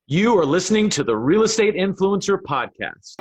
You are listening to the Real Estate Influencer Podcast.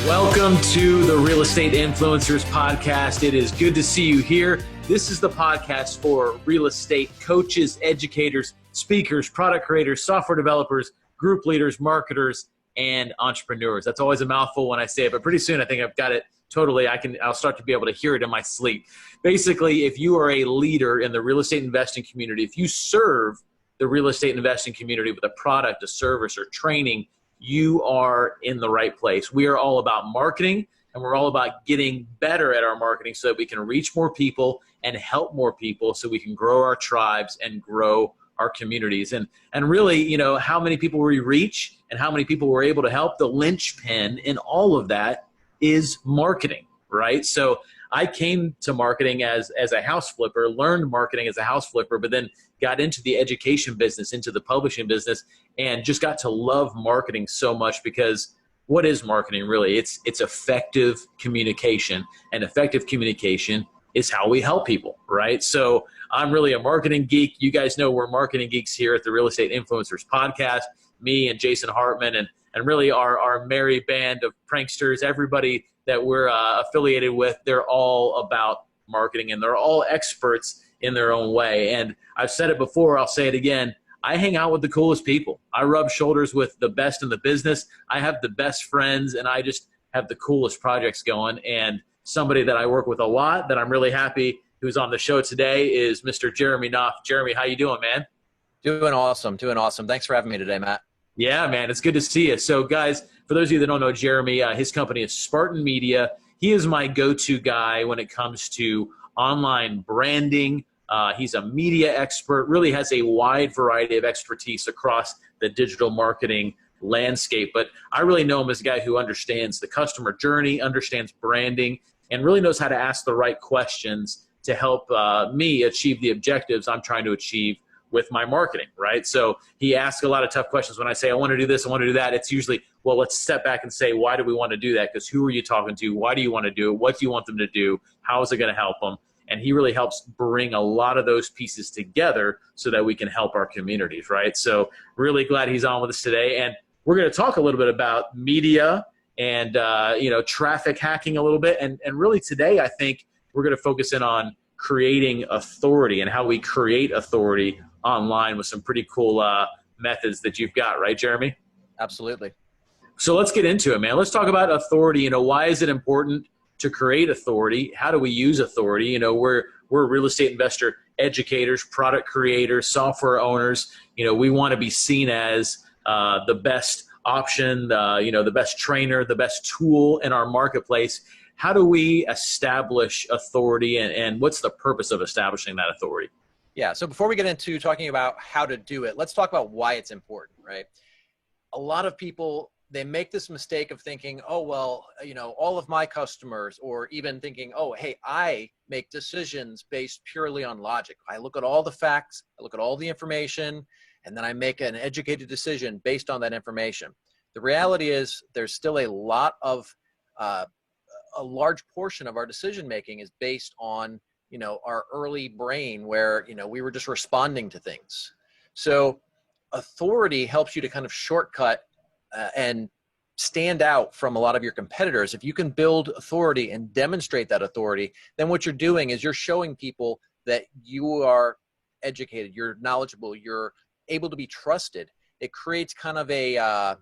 Welcome to the Real Estate Influencers Podcast. It is good to see you here. This is the podcast for real estate coaches, educators, speakers, product creators, software developers, group leaders, marketers, and entrepreneurs. That's always a mouthful when I say it, but pretty soon I think I've got it totally. I'll start to be able to hear it in my sleep. Basically, if you are a leader in the real estate investing community, if you serve the real estate investing community with a product, a service, or training, you are in the right place. We are all about marketing, and we're all about getting better at our marketing so that we can reach more people and help more people so we can grow our tribes and grow our communities. And really, you know, how many people we reach and how many people we're able to help, the linchpin in all of that is marketing, right? So I came to marketing as a house flipper, learned marketing as a house flipper, but then got into the education business, into the publishing business, and just got to love marketing so much because what is marketing really? It's effective communication, and effective communication is how we help people, right? So I'm really a marketing geek. You guys know we're marketing geeks here at the Real Estate Influencers Podcast, me and Jason Hartman, and really our merry band of pranksters, everybody that we're affiliated with, they're all about marketing, and they're all experts in their own way. And I've said it before, I'll say it again, I hang out with the coolest people. I rub shoulders with the best in the business. I have the best friends, and I just have the coolest projects going. And somebody that I work with a lot that I'm really happy who's on the show today is Mr. Jeremy Knauff. Jeremy, how you doing, man? Doing awesome. Thanks for having me today, Matt. Yeah, man, it's good to see you. So guys, for those of you that don't know Jeremy, his company is Spartan Media. He is my go-to guy when it comes to online branding. He's a media expert, really has a wide variety of expertise across the digital marketing landscape. But I really know him as a guy who understands the customer journey, understands branding, and really knows how to ask the right questions to help me achieve the objectives I'm trying to achieve with my marketing, right? So he asks a lot of tough questions. When I say, I want to do this, I want to do that, it's usually, well, let's step back and say, why do we want to do that? Because who are you talking to? Why do you want to do it? What do you want them to do? How is it going to help them? And he really helps bring a lot of those pieces together so that we can help our communities, right? So really glad he's on with us today. And we're going to talk a little bit about media and, traffic hacking a little bit. And really today, I think we're going to focus in on creating authority and how we create authority online with some pretty cool methods that you've got, right, Jeremy? Absolutely. So let's get into it, man. Let's talk about authority. Why is it important to create authority? How do we use authority? We're real estate investor educators, product creators, software owners. We want to be seen as the best option, the best trainer, the best tool in our marketplace. How do we establish authority, and what's the purpose of establishing that authority? Yeah, so before we get into talking about how to do it, let's talk about why it's important, right? A lot of people, they make this mistake of thinking, oh, well, all of my customers, or even thinking, oh, hey, I make decisions based purely on logic. I look at all the facts, I look at all the information, and then I make an educated decision based on that information. The reality is there's still a large portion of our decision making is based on our early brain where, we were just responding to things. So authority helps you to kind of shortcut and stand out from a lot of your competitors. If you can build authority and demonstrate that authority, then what you're doing is you're showing people that you are educated, you're knowledgeable, you're able to be trusted. It creates kind of a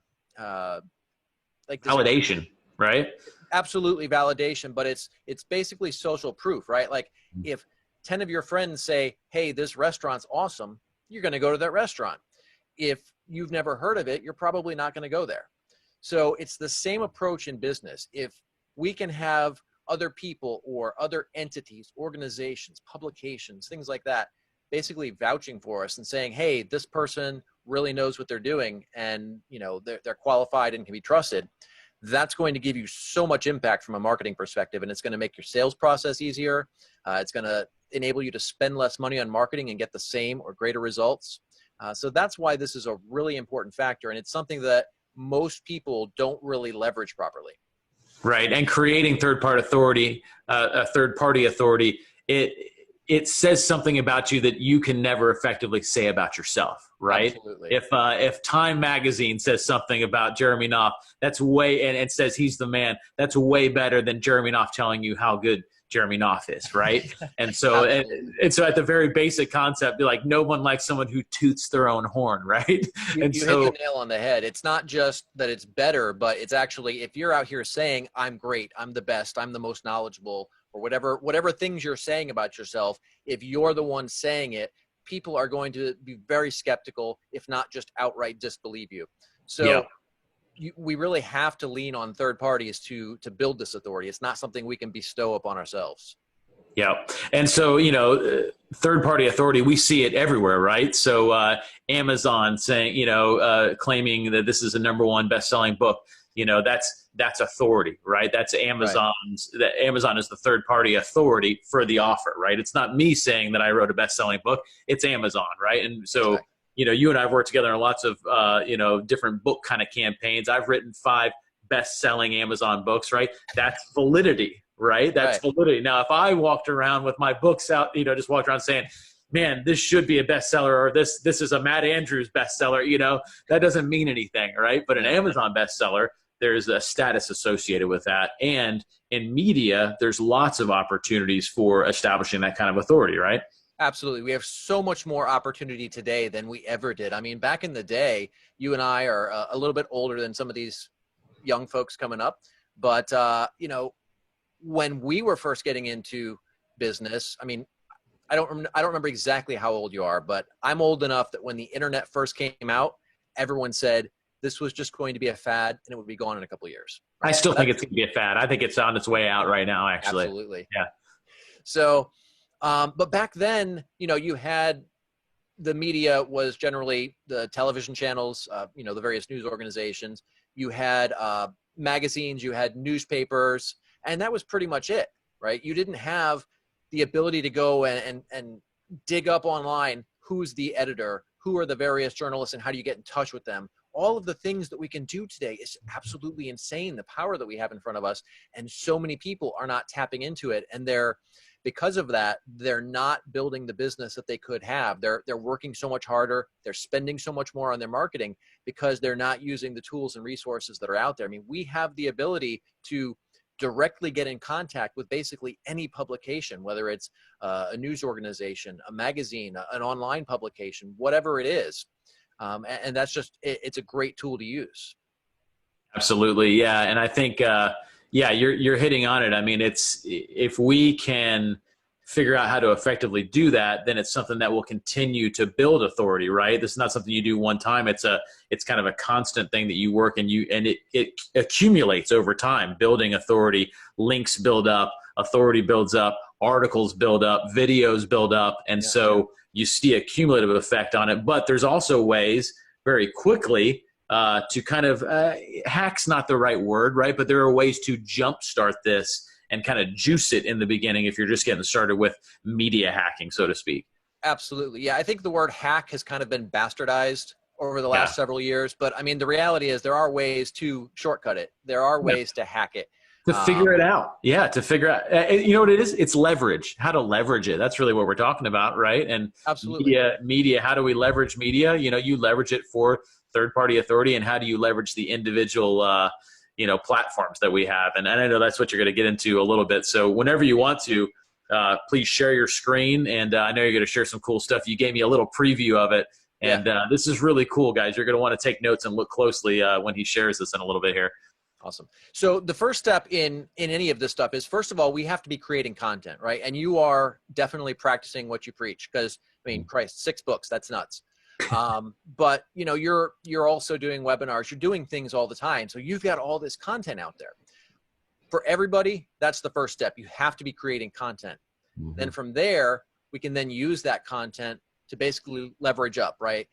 validation, right? Absolutely validation, but it's basically social proof, right? Like if 10 of your friends say, hey, this restaurant's awesome, you're going to go to that restaurant. If you've never heard of it, you're probably not going to go there. So it's the same approach in business. If we can have other people or other entities, organizations, publications, things like that, basically vouching for us and saying, hey, this person really knows what they're doing, and they're qualified and can be trusted, that's going to give you so much impact from a marketing perspective, and it's going to make your sales process easier. It's going to enable you to spend less money on marketing and get the same or greater results. So that's why this is a really important factor. And it's something that most people don't really leverage properly. Right. And creating third-party authority, it says something about you that you can never effectively say about yourself, right? Absolutely. If Time Magazine says something about Jeremy Knauff, that's and says he's the man, that's way better than Jeremy Knauff telling you how good Jeremy Knauff is, right? And so, and so at the very basic concept, be like, no one likes someone who toots their own horn, right? You hit the nail on the head. It's not just that it's better, but it's actually, if you're out here saying, I'm great, I'm the best, I'm the most knowledgeable, or whatever things you're saying about yourself, if you're the one saying it, people are going to be very skeptical, if not just outright disbelieve you. So we really have to lean on third parties to build this authority. It's not something we can bestow upon ourselves. Yeah. And so, third-party authority, we see it everywhere, right? So Amazon saying, claiming that this is a #1 best-selling book, that's authority, right? That's Amazon's, that Amazon is the third-party authority for the offer, right? It's not me saying that I wrote a best-selling book. It's Amazon, right? And so, you and I have worked together on lots of, different book kind of campaigns. I've written 5 best-selling Amazon books, right? That's validity, right? That's validity. Now, if I walked around with my books out, just walked around saying, man, this should be a bestseller, or this is a Matt Andrews bestseller, that doesn't mean anything, right? But an Amazon bestseller, there's a status associated with that. And in media, there's lots of opportunities for establishing that kind of authority, right? Absolutely. We have so much more opportunity today than we ever did. I mean, back in the day, you and I are a little bit older than some of these young folks coming up. But, when we were first getting into business, I mean, I don't remember exactly how old you are, but I'm old enough that when the internet first came out, everyone said this was just going to be a fad and it would be gone in a couple of years. I still think it's going to be a fad. I think it's on its way out right now, actually. Absolutely. Yeah. So, but back then, you had the media was generally the television channels, the various news organizations. You had magazines, you had newspapers, and that was pretty much it, right? You didn't have the ability to go and dig up online who's the editor, who are the various journalists, and how do you get in touch with them. All of the things that we can do today is absolutely insane, the power that we have in front of us, and so many people are not tapping into it, and because of that, they're not building the business that they could have. They're working so much harder. They're spending so much more on their marketing because they're not using the tools and resources that are out there. I mean, we have the ability to directly get in contact with basically any publication, whether it's a news organization, a magazine, an online publication, whatever it is. And that's it's a great tool to use. Absolutely. Yeah. And I think, you're hitting on it. I mean, if we can figure out how to effectively do that, then it's something that will continue to build authority, right? This is not something you do one time. It's kind of a constant thing that you work and it accumulates over time, building authority. Links build up, authority builds up, articles build up, videos build up. And so you see a cumulative effect on it, but there's also ways very quickly to kind of, hack's not the right word, right? But there are ways to jumpstart this and kind of juice it in the beginning if you're just getting started with media hacking, so to speak. Absolutely. Yeah, I think the word hack has kind of been bastardized over the last several years. But I mean, the reality is there are ways to shortcut it. There are ways to hack it. To figure it out. Yeah, to figure out. You know what it is? It's leverage. How to leverage it. That's really what we're talking about, right? And absolutely. Media, how do we leverage media? You leverage it for third-party authority, and how do you leverage the individual platforms that we have? And I know that's what you're going to get into a little bit. So whenever you want to, please share your screen. And I know you're going to share some cool stuff. You gave me a little preview of it. And this is really cool, guys. You're going to want to take notes and look closely when he shares this in a little bit here. Awesome. So the first step in any of this stuff is, first of all, we have to be creating content, right? And you are definitely practicing what you preach because, I mean, Christ, 6 books, that's nuts. But you're also doing webinars, you're doing things all the time. So you've got all this content out there. For everybody, that's the first step. You have to be creating content. Mm-hmm. Then from there, we can then use that content to basically leverage up, right?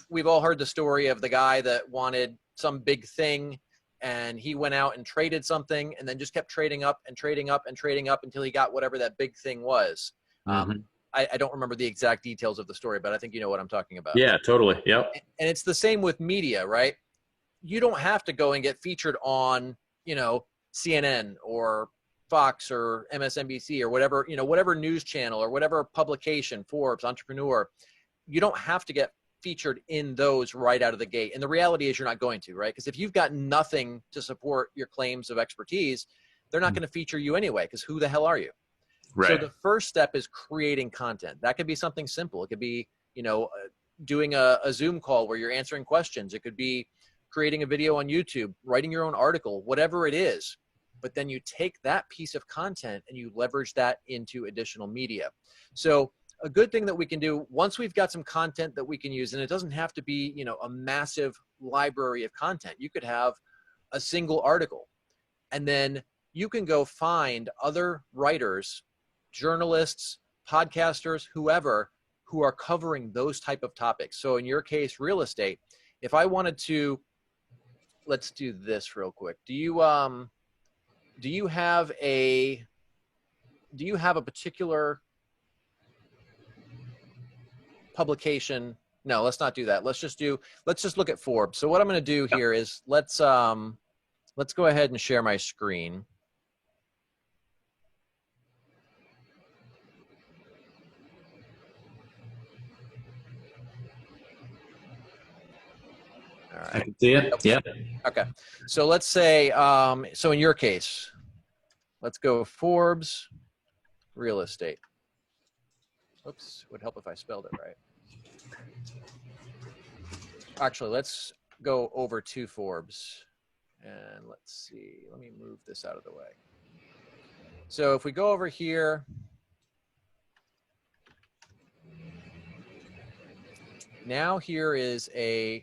We've all heard the story of the guy that wanted some big thing and he went out and traded something and then just kept trading up and trading up and trading up until he got whatever that big thing was. Mm-hmm. I don't remember the exact details of the story, but I think you know what I'm talking about. Yeah, totally. Yep. And it's the same with media, right? You don't have to go and get featured on, CNN or Fox or MSNBC or whatever, whatever news channel or whatever publication, Forbes, Entrepreneur. You don't have to get featured in those right out of the gate. And the reality is you're not going to, right? Because if you've got nothing to support your claims of expertise, they're not going to feature you anyway, because who the hell are you? Right. So the first step is creating content. That could be something simple. It could be, doing a Zoom call where you're answering questions. It could be creating a video on YouTube, writing your own article, whatever it is. But then you take that piece of content and you leverage that into additional media. So a good thing that we can do once we've got some content that we can use, and it doesn't have to be, a massive library of content. You could have a single article, and then you can go find other writers, journalists, podcasters, whoever, who are covering those type of topics. So in your case, real estate, if I wanted to, let's do this real quick. Do you have a particular publication? No, let's not do that. Let's just look at Forbes. So what I'm going to do here is let's go ahead and share my screen. All right. I can see it. Yeah. Okay. So let's say, so in your case, let's go Forbes real estate. Oops, would help if I spelled it right. Actually, let's go over to Forbes and let's see. Let me move this out of the way. So if we go over here, now here is and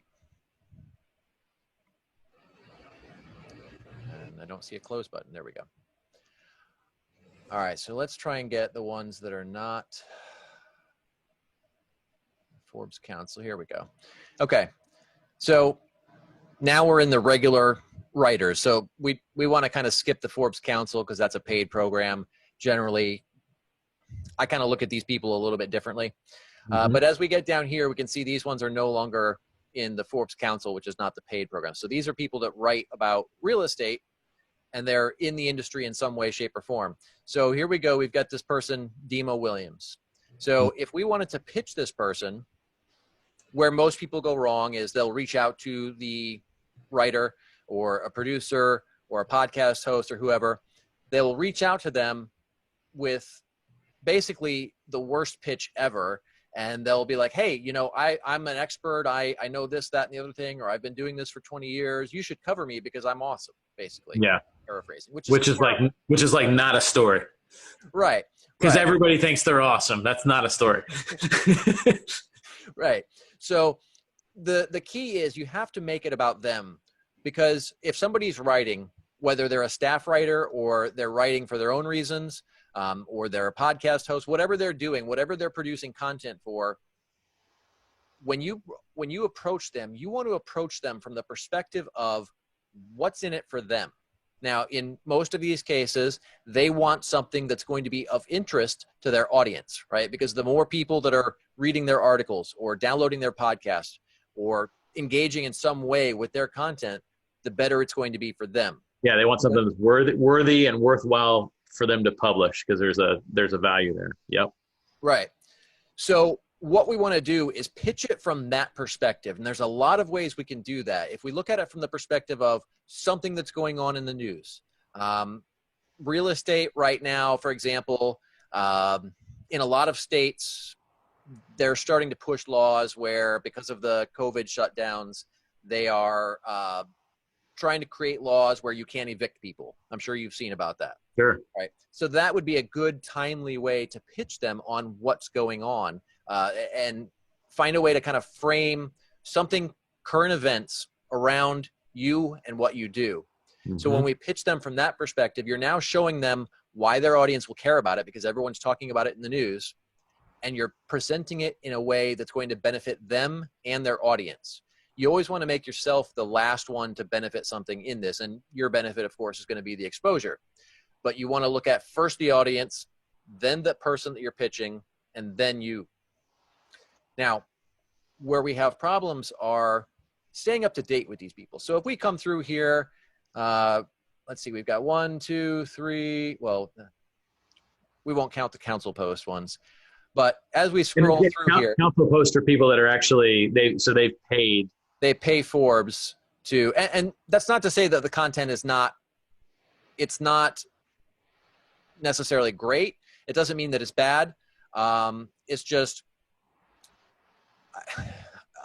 I don't see a close button. There we go. All right, so let's try and get the ones that are not Forbes Council. Here we go. Okay, so now we're in the regular writers. So we want to kind of skip the Forbes Council because that's a paid program. Generally, I kind of look at these people a little bit differently. But as we get down here, we can see these ones are no longer in the Forbes Council, which is not the paid program. So these are people that write about real estate, and they're in the industry in some way, shape, or form. So here we go. We've got this person, Demo Williams. So if we wanted to pitch this person, where most people go wrong is they'll reach out to the writer or a producer or a podcast host or whoever. They'll reach out to them with basically the worst pitch ever. And they'll be like, hey, I'm an expert. I know this, that, and the other thing, or I've been doing this for 20 years. You should cover me because I'm awesome, basically. Yeah. Paraphrasing. Which is like not a story. Right. Because everybody thinks they're awesome. That's not a story. Right. So the key is you have to make it about them, because if somebody's writing, whether they're a staff writer or they're writing for their own reasons, or they're a podcast host, whatever they're doing, whatever they're producing content for, when you approach them, you want to approach them from the perspective of what's in it for them. Now, in most of these cases, they want something that's going to be of interest to their audience, right? Because the more people that are reading their articles or downloading their podcasts or engaging in some way with their content, the better it's going to be for them. Yeah, they want something that's worthy and worthwhile for them to publish, because there's a value there. Yep. Right. So what we want to do is pitch it from that perspective. And there's a lot of ways we can do that. If we look at it from the perspective of something that's going on in the news, real estate right now, for example, in a lot of states, they're starting to push laws where, because of the COVID shutdowns, they are trying to create laws where you can't evict people. I'm sure you've seen about that. Sure. Right. So that would be a good, timely way to pitch them on what's going on, and find a way to kind of frame something, current events around you and what you do. Mm-hmm. So when we pitch them from that perspective, you're now showing them why their audience will care about it, because everyone's talking about it in the news, and you're presenting it in a way that's going to benefit them and their audience. You always want to make yourself the last one to benefit something in this, and your benefit, of course, is going to be the exposure. But you want to look at first the audience, then the person that you're pitching, and then you. Now, where we have problems are staying up to date with these people. So if we come through here, let's see, we've got 1, 2, 3. Well, we won't count the council post ones, but as we scroll through here, council posts are people that are actually they've paid. They pay Forbes to, and that's not to say that the content is not. It's not necessarily great. It doesn't mean that it's bad. It's just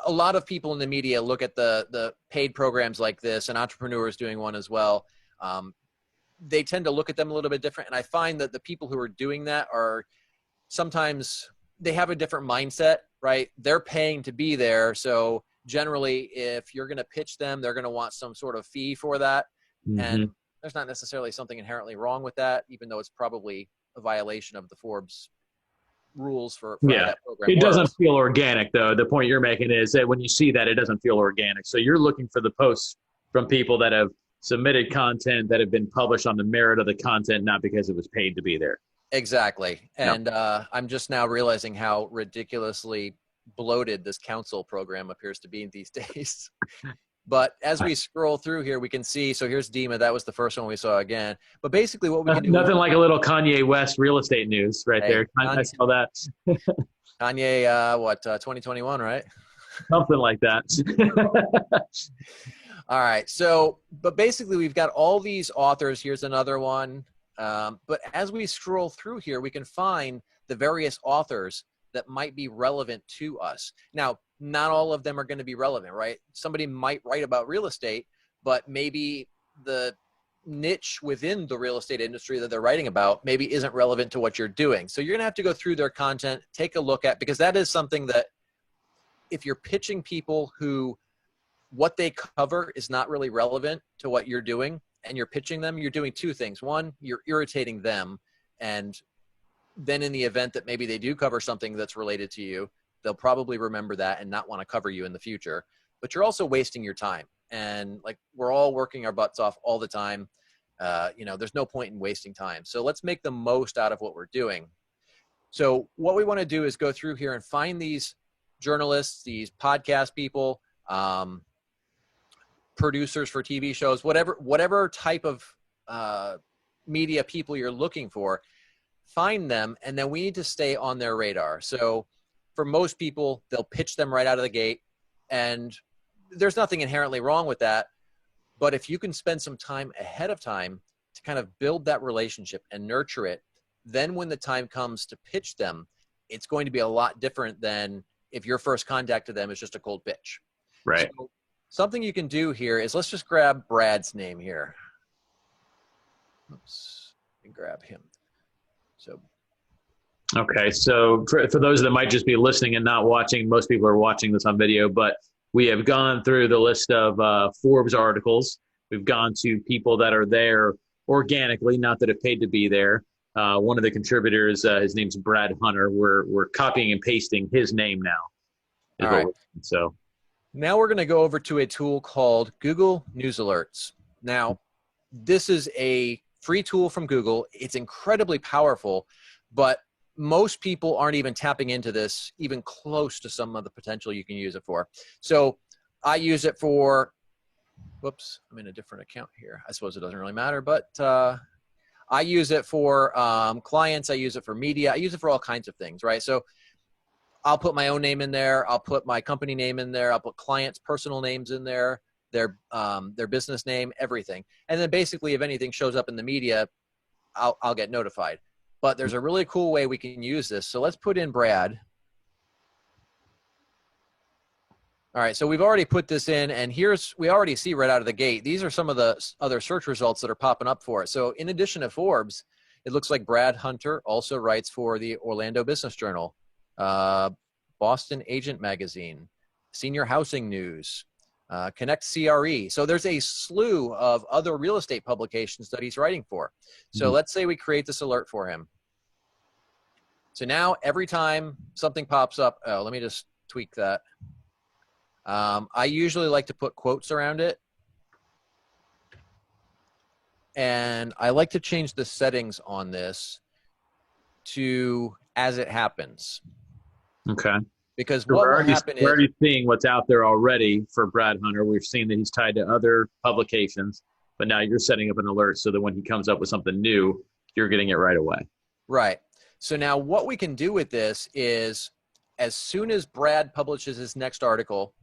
a lot of people in the media look at the paid programs like this, and entrepreneurs doing one as well. They tend to look at them a little bit different. And I find that the people who are doing that are sometimes they have a different mindset, right? They're paying to be there. So generally, if you're going to pitch them, they're going to want some sort of fee for that. Mm-hmm. And there's not necessarily something inherently wrong with that, even though it's probably a violation of the Forbes rules for how that program works. Doesn't feel organic, though. The point you're making is that when you see that, it doesn't feel organic. So you're looking for the posts from people that have submitted content that have been published on the merit of the content, not because it was paid to be there. Exactly. And I'm just now realizing how ridiculously bloated this council program appears to be these days. But as we scroll through here, we can see, so here's Dima. That was the first one we saw again. But basically what we can do. Nothing like a little Kanye West real estate news right there. I saw that. Kanye, 2021, right? Something like that. All right. So, but basically we've got all these authors. Here's another one. But as we scroll through here, we can find the various authors that might be relevant to us. Now, not all of them are going to be relevant, right? Somebody might write about real estate, but maybe the niche within the real estate industry that they're writing about maybe isn't relevant to what you're doing. So you're going to have to go through their content, take a look at, because that is something that if you're pitching people who what they cover is not really relevant to what you're doing, and you're pitching them, you're doing two things. One, you're irritating them, and then in the event that maybe they do cover something that's related to you, they'll probably remember that and not want to cover you in the future. But you're also wasting your time. And like, we're all working our butts off all the time. There's no point in wasting time. So let's make the most out of what we're doing. So what we want to do is go through here and find these journalists, these podcast people, producers for TV shows, whatever type of media people you're looking for, find them, and then we need to stay on their radar. So for most people, they'll pitch them right out of the gate, and there's nothing inherently wrong with that. But if you can spend some time ahead of time to kind of build that relationship and nurture it, then when the time comes to pitch them, it's going to be a lot different than if your first contact to them is just a cold pitch. Right. So something you can do here is, let's just grab Brad's name here. Oops, let me grab him. Okay, so for those that might just be listening and not watching, most people are watching this on video, but we have gone through the list of Forbes articles. We've gone to people that are there organically, not that have paid to be there. One of the contributors, his name's Brad Hunter. We're copying and pasting his name now. All right. So now we're going to go over to a tool called Google News Alerts. Now, this is a free tool from Google. It's incredibly powerful, but most people aren't even tapping into this even close to some of the potential you can use it for. So I use it for, whoops, I'm in a different account here. I suppose it doesn't really matter, but I use it for clients. I use it for media. I use it for all kinds of things, right? So I'll put my own name in there. I'll put my company name in there. I'll put clients' personal names in there, their business name, everything. And then basically if anything shows up in the media, I'll get notified. But there's a really cool way we can use this. So let's put in Brad. All right, so we've already put this in, and we already see right out of the gate, these are some of the other search results that are popping up for it. So in addition to Forbes, it looks like Brad Hunter also writes for the Orlando Business Journal, Boston Agent Magazine, Senior Housing News, Connect CRE. So there's a slew of other real estate publications that he's writing for. So let's say we create this alert for him. So now every time something pops up, let me just tweak that. I usually like to put quotes around it. And I like to change the settings on this to as it happens. Okay. Because So what will happen we're is, already seeing what's out there already for Brad Hunter. We've seen that he's tied to other publications, but now you're setting up an alert so that when he comes up with something new, you're getting it right away. right. So now what we can do with this is, as soon as Brad publishes his next article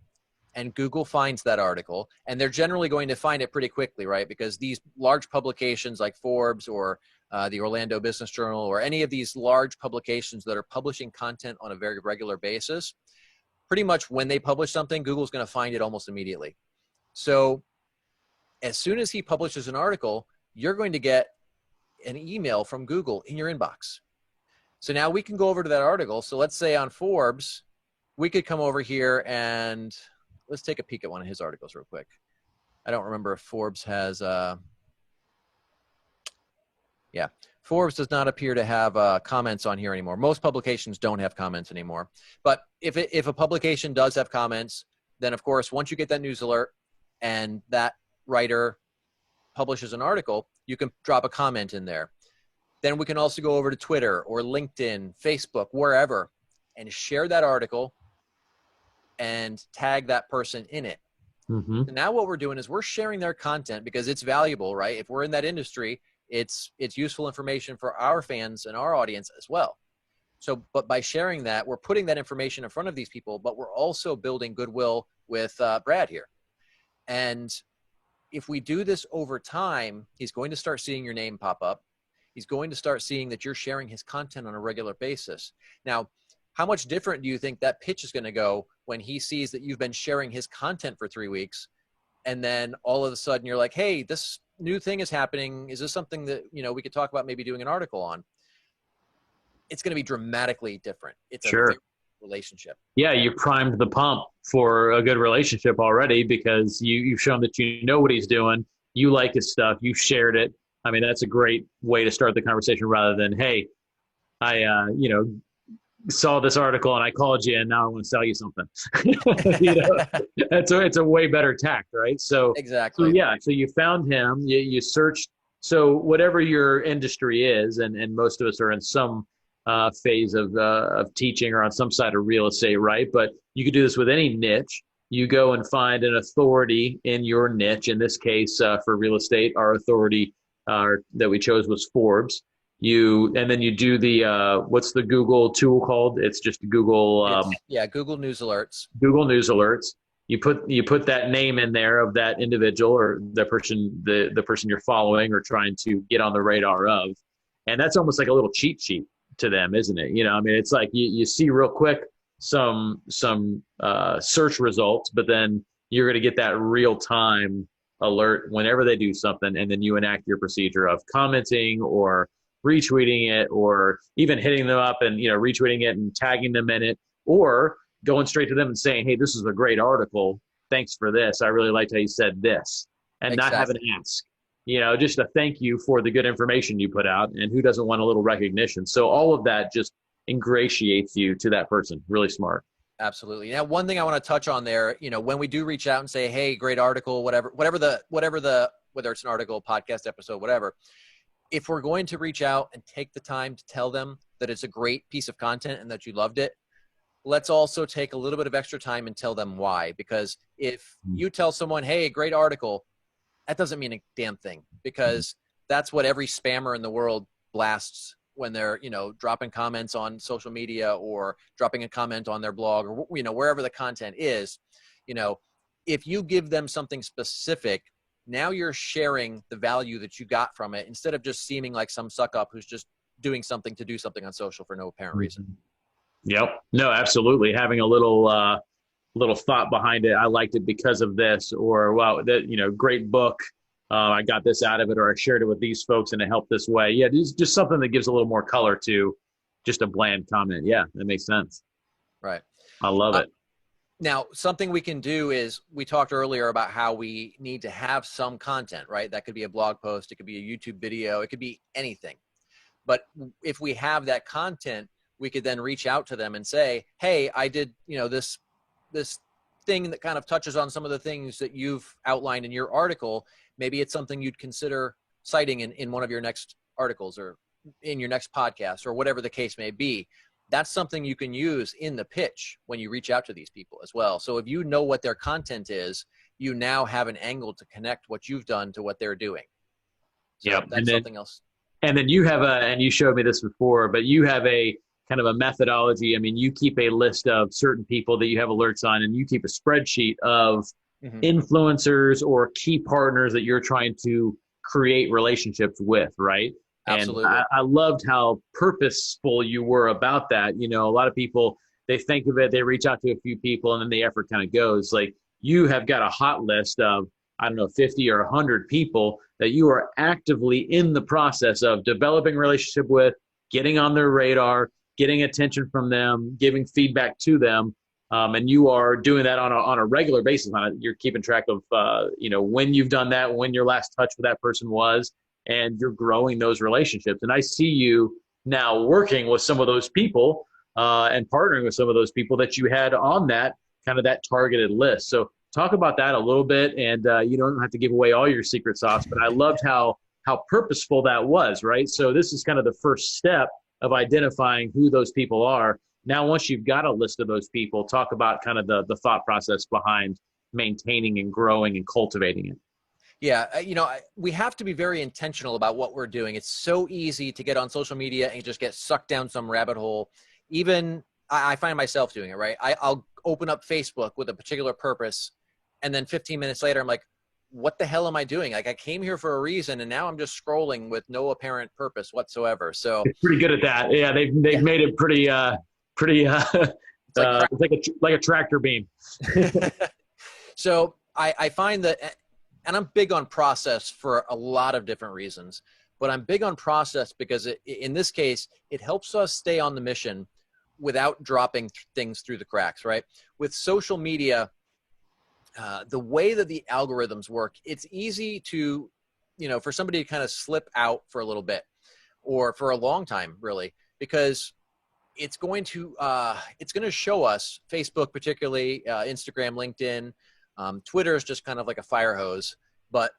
and Google finds that article, and they're generally going to find it pretty quickly, right? Because these large publications like Forbes or the Orlando Business Journal or any of these large publications that are publishing content on a very regular basis, pretty much when they publish something, Google's going to find it almost immediately. So as soon as he publishes an article, you're going to get an email from Google in your inbox. So now we can go over to that article. So let's say on Forbes, we could come over here and let's take a peek at one of his articles real quick. I don't remember if Forbes has, yeah, Forbes does not appear to have comments on here anymore. Most publications don't have comments anymore. But if a publication does have comments, then of course, once you get that news alert and that writer publishes an article, you can drop a comment in there. Then we can also go over to Twitter or LinkedIn, Facebook, wherever, and share that article and tag that person in it. Mm-hmm. So now what we're doing is we're sharing their content because it's valuable, right? If we're in that industry, it's useful information for our fans and our audience as well. So, but by sharing that, we're putting that information in front of these people, but we're also building goodwill with Brad here. And if we do this over time, he's going to start seeing your name pop up. He's going to start seeing that you're sharing his content on a regular basis. Now, how much different do you think that pitch is going to go when he sees that you've been sharing his content for 3 weeks, and then all of a sudden you're like, hey, this new thing is happening. Is this something that, you know, we could talk about maybe doing an article on? It's going to be dramatically different. It's Sure. a relationship. Yeah, you primed the pump for a good relationship already because you've shown that you know what he's doing. You like his stuff. You shared it. I mean, that's a great way to start the conversation rather than, hey, I, saw this article and I called you and now I want to sell you something. It's a way better tact, right? So Exactly. So you found him, you searched. So whatever your industry is, and most of us are in some phase of teaching or on some side of real estate, right? But you could do this with any niche. You go and find an authority in your niche. In this case, for real estate, our authority that we chose was Forbes. And then you do the what's the Google tool called? It's just Google. Google News Alerts. Google News Alerts. You put that name in there of that individual or the person you're following or trying to get on the radar of, and that's almost like a little cheat sheet to them, isn't it? You know, I mean, it's like you see real quick some search results, but then you're going to get that real time alert whenever they do something, and then you enact your procedure of commenting or retweeting it or even hitting them up and, retweeting it and tagging them in it, or going straight to them and saying, hey, this is a great article. Thanks for this. I really liked how you said this. And Exactly. Not have an ask, just a thank you for the good information you put out. And who doesn't want a little recognition? So all of that just ingratiates you to that person. Really smart. Absolutely. Now, one thing I want to touch on there, when we do reach out and say, hey, great article, whether it's an article, podcast episode, whatever, if we're going to reach out and take the time to tell them that it's a great piece of content and that you loved it, let's also take a little bit of extra time and tell them why. Because if you tell someone, hey, great article, that doesn't mean a damn thing, because that's what every spammer in the world blasts when they're, dropping comments on social media or dropping a comment on their blog or, wherever the content is. If you give them something specific, now you're sharing the value that you got from it instead of just seeming like some suck up who's just doing something to do something on social for no apparent reason. Yep. No, absolutely. Having a little thought behind it. I liked it because of this, or wow, great book. I got this out of it, or I shared it with these folks and it helped this way. Yeah. Just something that gives a little more color to just a bland comment. Yeah. That makes sense. Right. I love it. Now, something we can do is, we talked earlier about how we need to have some content, right? That could be a blog post. It could be a YouTube video. It could be anything. But if we have that content, we could then reach out to them and say, hey, I did, this thing that kind of touches on some of the things that you've outlined in your article. Maybe it's something you'd consider citing in one of your next articles or, in your next podcast or whatever the case may be, that's something you can use in the pitch when you reach out to these people as well. So if you know what their content is, you now have an angle to connect what you've done to what they're doing. So Yep. that's something else. And then you have and you showed me this before, but you have a kind of a methodology. I mean, you keep a list of certain people that you have alerts on, and you keep a spreadsheet of influencers or key partners that you're trying to create relationships with, right? Absolutely. And I loved how purposeful you were about that. You know, a lot of people, they think of it, they reach out to a few people, and then the effort kind of goes. Like, you have got a hot list of, I don't know, 50 or 100 people that you are actively in the process of developing a relationship with, getting on their radar, getting attention from them, giving feedback to them. And you are doing that on a regular basis. You're keeping track of, when you've done that, when your last touch with that person was, and you're growing those relationships. And I see you now working with some of those people and partnering with some of those people that you had on that kind of that targeted list. So talk about that a little bit. And you don't have to give away all your secret sauce, but I loved how purposeful that was, right? So this is kind of the first step of identifying who those people are. Now, once you've got a list of those people, talk about kind of the thought process behind maintaining and growing and cultivating it. Yeah, we have to be very intentional about what we're doing. It's so easy to get on social media and just get sucked down some rabbit hole. Even I find myself doing it, right? I'll open up Facebook with a particular purpose, and then 15 minutes later, I'm like, what the hell am I doing? Like, I came here for a reason, and now I'm just scrolling with no apparent purpose whatsoever. So it's pretty good at that. Yeah, they've made it pretty it's like a tractor beam. So I find that, and I'm big on process for a lot of different reasons, but I'm big on process because in this case, it helps us stay on the mission without dropping things through the cracks, right? With social media, the way that the algorithms work, it's easy to, for somebody to kind of slip out for a little bit or for a long time, really, because it's going to show us, Facebook particularly, Instagram, LinkedIn, Twitter is just kind of like a fire hose, but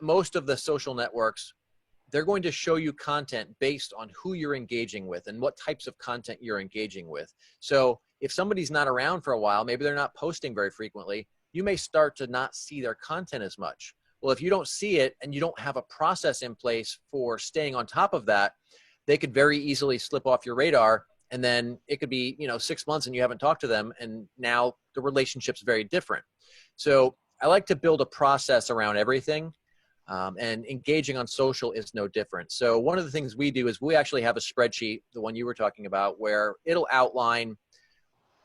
most of the social networks, they're going to show you content based on who you're engaging with and what types of content you're engaging with. So if somebody's not around for a while, maybe they're not posting very frequently, you may start to not see their content as much. Well, if you don't see it and you don't have a process in place for staying on top of that, they could very easily slip off your radar. And then it could be, 6 months and you haven't talked to them. And now the relationship's very different. So I like to build a process around everything. And engaging on social is no different. So one of the things we do is we actually have a spreadsheet, the one you were talking about, where it'll outline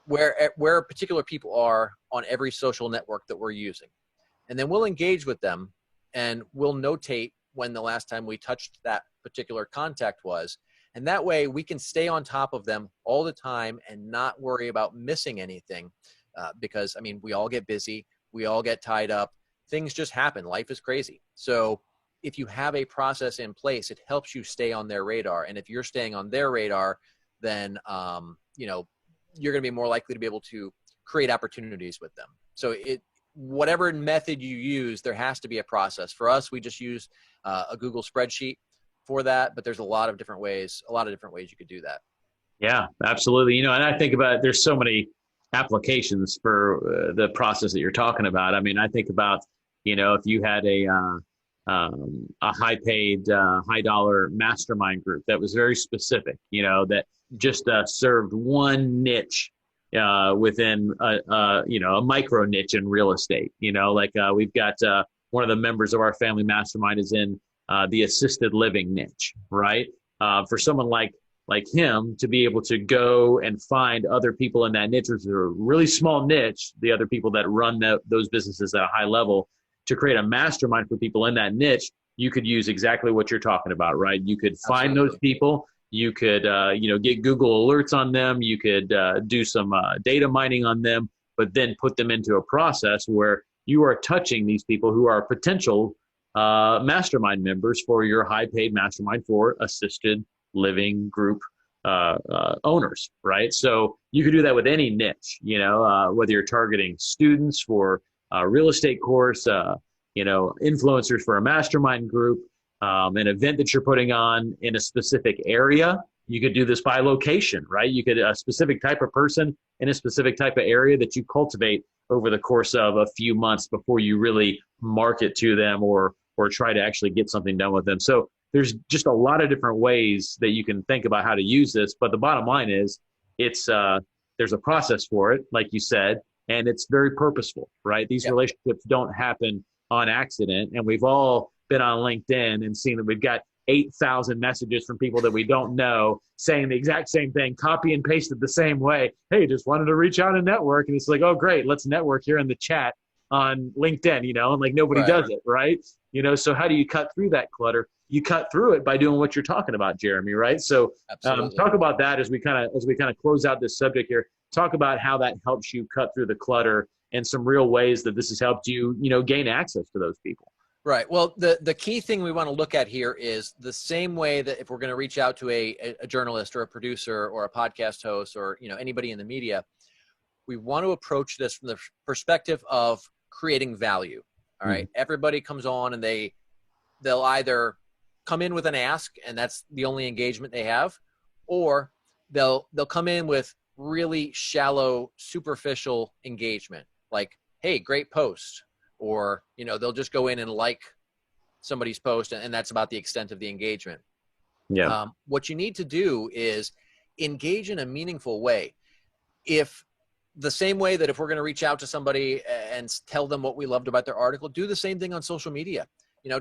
where particular people are on every social network that we're using. And then we'll engage with them and we'll notate when the last time we touched that particular contact was. And that way we can stay on top of them all the time and not worry about missing anything. Because, we all get busy. We all get tied up. Things just happen. Life is crazy. So if you have a process in place, it helps you stay on their radar. And if you're staying on their radar, then, you're going to be more likely to be able to create opportunities with them. So whatever method you use, there has to be a process. For us, we just use a Google spreadsheet for that, but there's a lot of different ways you could do that. Yeah, absolutely. And I think about, there's so many applications for the process that you're talking about. I think about, if you had a high-paid, high-dollar mastermind group that was very specific, that just served one niche within a micro niche in real estate. We've got one of the members of our family mastermind is in the assisted living niche, right? For someone like him to be able to go and find other people in that niche, which is a really small niche, the other people that run those businesses at a high level, to create a mastermind for people in that niche, you could use exactly what you're talking about, right? You could find those people. You could, get Google alerts on them. You could do some data mining on them, but then put them into a process where you are touching these people who are potential mastermind members for your high-paid mastermind for assisted living group owners, right? So you could do that with any niche, whether you're targeting students for a real estate course, influencers for a mastermind group. an event that you're putting on in a specific area. You could do this by location, right? You could a specific type of person in a specific type of area that you cultivate over the course of a few months before you really market to them or try to actually get something done with them. So there's just a lot of different ways that you can think about how to use this. But the bottom line is it's there's a process for it, like you said, and it's very purposeful, right? These relationships don't happen on accident. And we've all been on LinkedIn and seen that we've got 8,000 messages from people that we don't know saying the exact same thing, copy and pasted the same way. Hey, just wanted to reach out and network. And it's like, oh, great, let's network here in the chat on LinkedIn, and like nobody does it, right? So how do you cut through that clutter? You cut through it by doing what you're talking about, Jeremy, right? So talk about that as we kind of close out this subject here. Talk about how that helps you cut through the clutter and some real ways that this has helped you, gain access to those people. Right. Well, the key thing we want to look at here is the same way that if we're going to reach out to a journalist or a producer or a podcast host or, anybody in the media, we want to approach this from the perspective of creating value. All right. Everybody comes on and they'll either come in with an ask and that's the only engagement they have, or they'll come in with really shallow, superficial engagement. Like, hey, great post. Or, they'll just go in and like somebody's post and that's about the extent of the engagement. Yeah. What you need to do is engage in a meaningful way. If the same way that if we're going to reach out to somebody and tell them what we loved about their article, do the same thing on social media.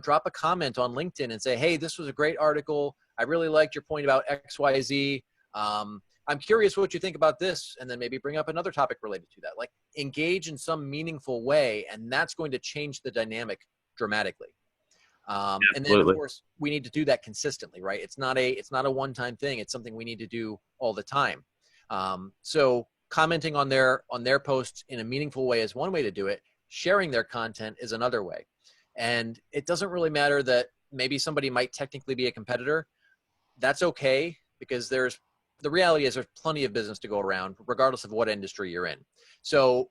Drop a comment on LinkedIn and say, hey, this was a great article. I really liked your point about XYZ. I'm curious what you think about this, and then maybe bring up another topic related to that. Like, engage in some meaningful way, and that's going to change the dynamic dramatically. And then, of course, we need to do that consistently, right? It's not a one-time thing. It's something we need to do all the time. So commenting on their posts in a meaningful way is one way to do it. Sharing their content is another way. And it doesn't really matter that maybe somebody might technically be a competitor. That's okay, because the reality is there's plenty of business to go around, regardless of what industry you're in. So,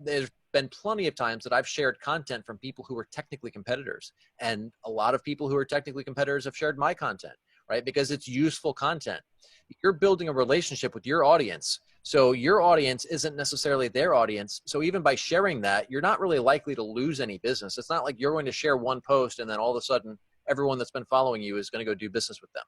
there's been plenty of times that I've shared content from people who are technically competitors. And a lot of people who are technically competitors have shared my content, right? Because it's useful content. You're building a relationship with your audience. So your audience isn't necessarily their audience. So even by sharing that, you're not really likely to lose any business. It's not like you're going to share one post and then all of a sudden everyone that's been following you is going to go do business with them.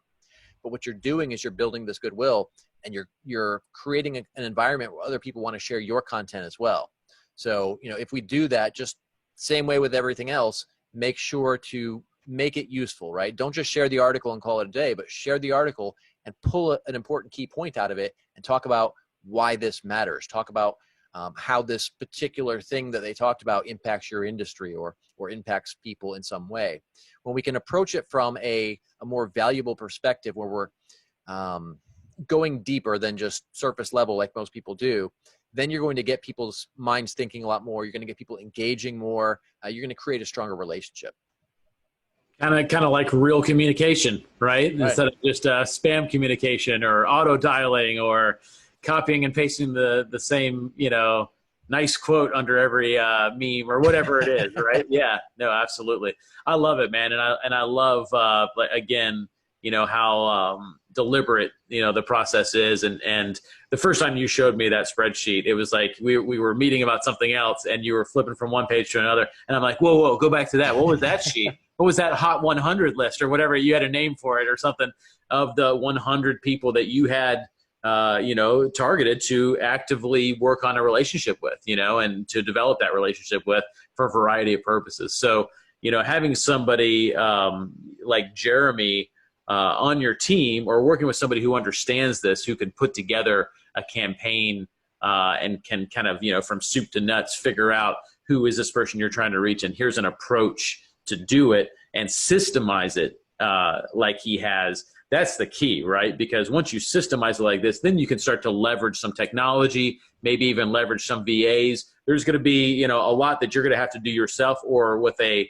But what you're doing is you're building this goodwill and you're creating an environment where other people want to share your content as well. So, if we do that, just same way with everything else, make sure to make it useful, right? Don't just share the article and call it a day, but share the article and pull an important key point out of it and talk about why this matters. Talk about how this particular thing that they talked about impacts your industry or impacts people in some way. When we can approach it from a more valuable perspective where we're going deeper than just surface level like most people do, then you're going to get people's minds thinking a lot more. You're going to get people engaging more. You're going to create a stronger relationship. Kind of like real communication, right? Instead of just spam communication or auto dialing or copying and pasting the same, nice quote under every meme or whatever it is, right? Yeah, no, absolutely. I love it, man. And I love, again, how deliberate, the process is. And the first time you showed me that spreadsheet, it was like we were meeting about something else and you were flipping from one page to another. And I'm like, whoa, go back to that. What was that sheet? What was that Hot 100 list or whatever? You had a name for it or something of the 100 people that you had targeted to actively work on a relationship with, and to develop that relationship with for a variety of purposes. So, having somebody like Jeremy on your team or working with somebody who understands this, who can put together a campaign and can kind of, from soup to nuts, figure out who is this person you're trying to reach. And here's an approach to do it and systemize it like he has. That's the key, right? Because once you systemize it like this, then you can start to leverage some technology, maybe even leverage some VAs. There's going to be, a lot that you're going to have to do yourself or with a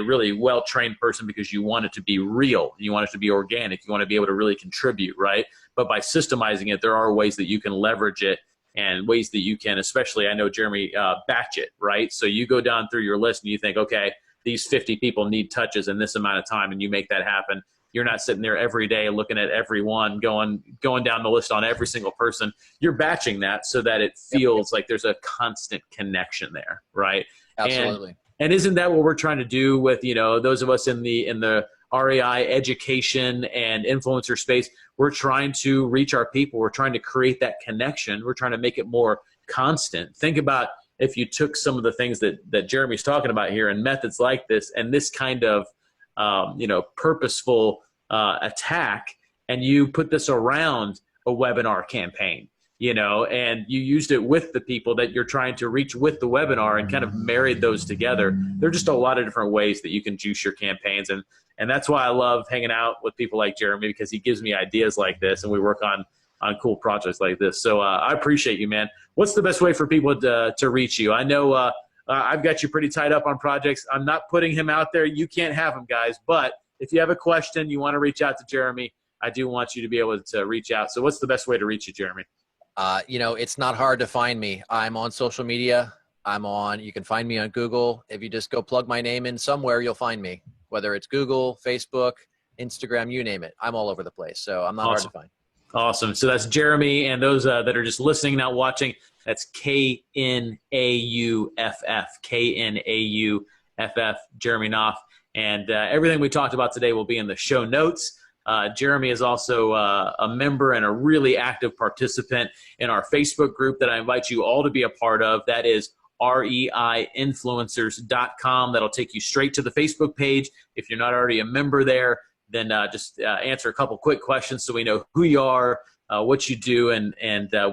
really well-trained person because you want it to be real. You want it to be organic. You want to be able to really contribute, right? But by systemizing it, there are ways that you can leverage it and ways that you can, especially, I know, Jeremy, batch it, right? So you go down through your list and you think, okay, these 50 people need touches in this amount of time, and you make that happen. You're not sitting there every day looking at everyone, going down the list on every single person. You're batching that so that it feels like there's a constant connection there, right? Absolutely. And isn't that what we're trying to do with, those of us in the REI education and influencer space? We're trying to reach our people. We're trying to create that connection. We're trying to make it more constant. Think about if you took some of the things that Jeremy's talking about here and methods like this and this kind of purposeful attack, and you put this around a webinar campaign, and you used it with the people that you're trying to reach with the webinar and kind of married those together. There are just a lot of different ways that you can juice your campaigns. And that's why I love hanging out with people like Jeremy, because he gives me ideas like this and we work on cool projects like this. So I appreciate you, man. What's the best way for people to reach you? I know I've got you pretty tied up on projects. I'm not putting him out there. You can't have him, guys. But if you have a question, you want to reach out to Jeremy, I do want you to be able to reach out. So what's the best way to reach you, Jeremy? It's not hard to find me. I'm on social media. You can find me on Google. If you just go plug my name in somewhere, you'll find me, whether it's Google, Facebook, Instagram, you name it. I'm all over the place. So I'm not hard to find. Awesome. So that's Jeremy, and those that are just listening, not watching, that's Knauff, Knauff, Jeremy Knauff. And everything we talked about today will be in the show notes. Jeremy is also a member and a really active participant in our Facebook group that I invite you all to be a part of. That is reiinfluencers.com. That'll take you straight to the Facebook page. If you're not already a member there, then just answer a couple quick questions so we know who you are, what you do, and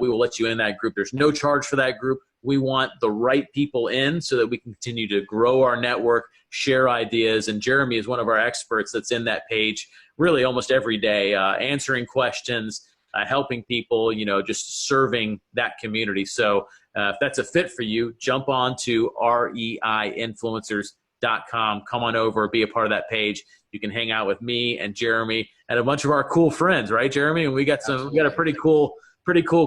we will let you in that group. There's no charge for that group. We want the right people in so that we can continue to grow our network, share ideas, and Jeremy is one of our experts that's in that page really almost every day, answering questions, helping people, just serving that community. So if that's a fit for you, jump on to reiinfluencers.com. Come on over, be a part of that page. You can hang out with me and Jeremy and a bunch of our cool friends, right, Jeremy? And we got a pretty cool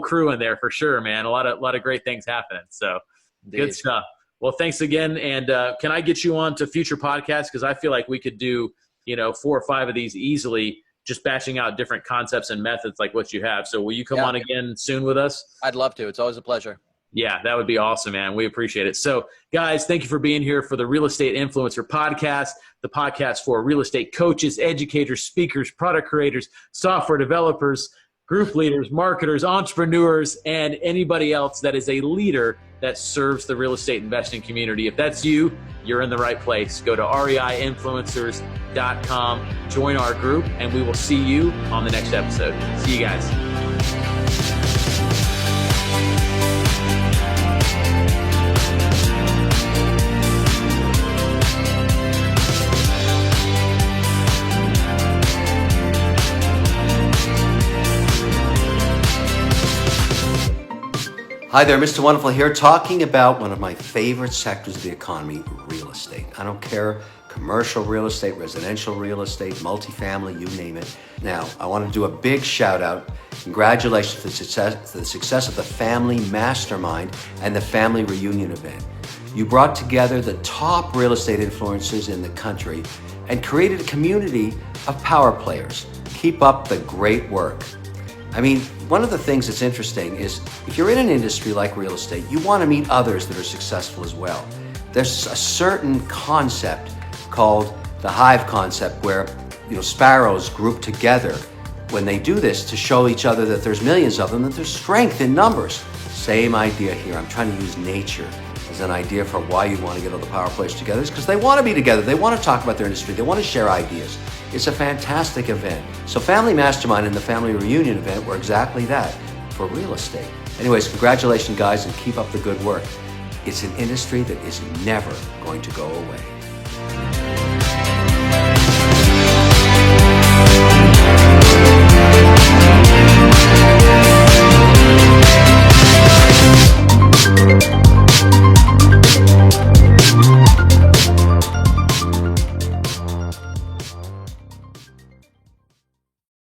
crew in there for sure, man. A lot of great things happening. So Indeed. Good stuff. Well, thanks again. And can I get you on to future podcasts? Because I feel like we could do, 4 or 5 of these easily, just batching out different concepts and methods like what you have. So will you come on again soon with us? I'd love to. It's always a pleasure. Yeah, that would be awesome, man. We appreciate it. So, guys, thank you for being here for the Real Estate Influencer Podcast, the podcast for real estate coaches, educators, speakers, product creators, software developers, group leaders, marketers, entrepreneurs, and anybody else that is a leader that serves the real estate investing community. If that's you, you're in the right place. Go to reiinfluencers.com, join our group, and we will see you on the next episode. See you guys. Hi there, Mr. Wonderful here, talking about one of my favorite sectors of the economy, real estate. I don't care, commercial real estate, residential real estate, multifamily, you name it. Now, I want to do a big shout out. Congratulations to the success of the Family Mastermind and the Family Reunion event. You brought together the top real estate influencers in the country and created a community of power players. Keep up the great work. I mean, one of the things that's interesting is if you're in an industry like real estate, you want to meet others that are successful as well. There's a certain concept called the Hive Concept where, sparrows group together when they do this to show each other that there's millions of them, that there's strength in numbers. Same idea here. I'm trying to use nature as an idea for why you want to get all the power players together. It's because they want to be together. They want to talk about their industry. They want to share ideas. It's a fantastic event. So Family Mastermind and the Family Reunion event were exactly that for real estate. Anyways, congratulations, guys, and keep up the good work. It's an industry that is never going to go away.